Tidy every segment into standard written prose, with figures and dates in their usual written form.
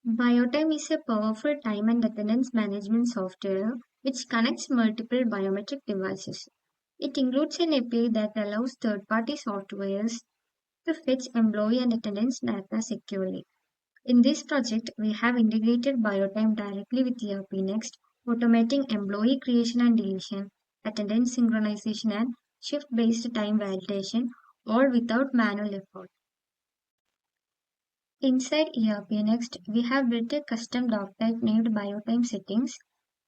BioTime is a powerful time and attendance management software which connects multiple biometric devices. It includes an API that allows third-party softwares to fetch employee and attendance data securely. In this project, we have integrated BioTime directly with ERPNext, automating employee creation and deletion, attendance synchronization, and shift-based time validation, all without manual effort. Inside ERPNext, we have built a custom doc type named BioTime Settings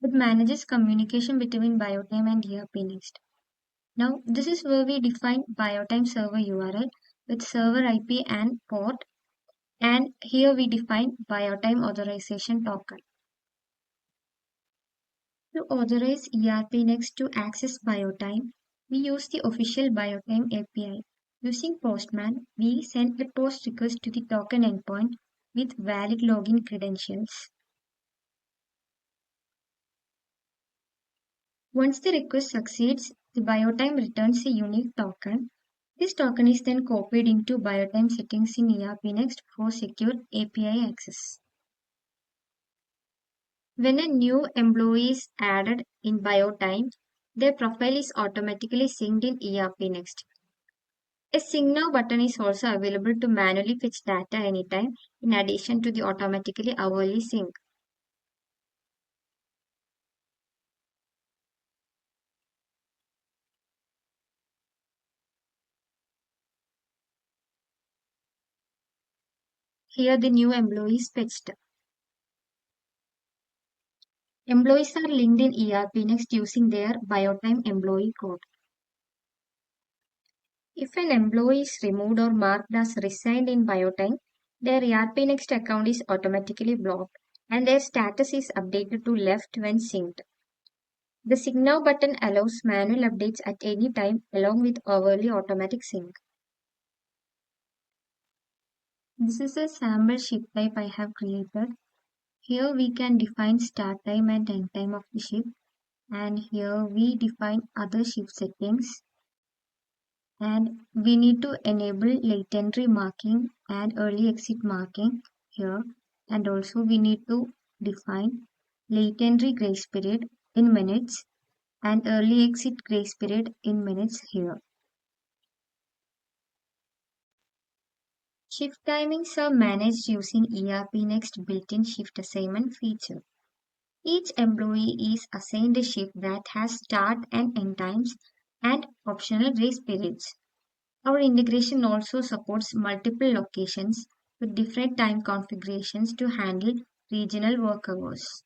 that manages communication between BioTime and ERPNext. Now, this is where we define BioTime server URL with server IP and port, and here we define BioTime authorization token. To authorize ERPNext to access BioTime, we use the official BioTime API. Using Postman, we send a post request to the token endpoint with valid login credentials. Once the request succeeds, the BioTime returns a unique token. This token is then copied into BioTime settings in ERPNext for secure API access. When a new employee is added in BioTime, their profile is automatically synced in ERPNext. A Sync Now button is also available to manually fetch data anytime, in addition to the automatically hourly sync. Here the new employee is fetched. Employees are linked in ERPNext using their BioTime employee code. If an employee is removed or marked as resigned in BioTime, their ERPNext account is automatically blocked and their status is updated to left when synced. The Sync Now button allows manual updates at any time along with hourly automatic sync. This is a sample shift type I have created. Here we can define start time and end time of the shift, and here we define other shift settings. And we need to enable late entry marking and early exit marking here, and also we need to define late entry grace period in minutes and early exit grace period in minutes here. Shift timings are managed using ERPNext built-in shift assignment feature. Each employee is assigned a shift that has start and end times and optional grace periods. Our integration also supports multiple locations with different time configurations to handle regional work hours.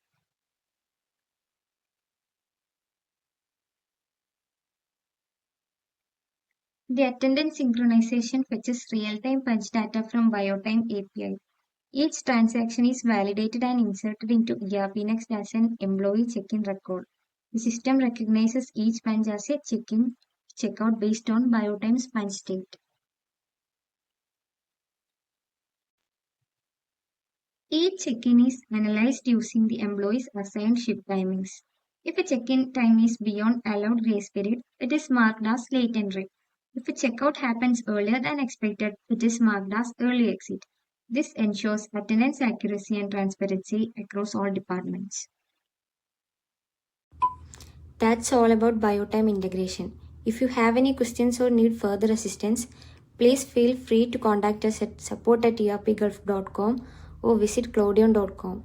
The attendance synchronization fetches real-time punch data from BioTime API. Each transaction is validated and inserted into ERPNext as an employee check-in record. The system recognizes each punch as a check-in checkout based on BioTime's punch state. Each check-in is analyzed using the employee's assigned shift timings. If a check-in time is beyond allowed grace period, it is marked as late entry. If a checkout happens earlier than expected, it is marked as early exit. This ensures attendance accuracy and transparency across all departments. That's all about BioTime integration. If you have any questions or need further assistance, please feel free to contact us at support@erpgulf.com or visit cloudion.com.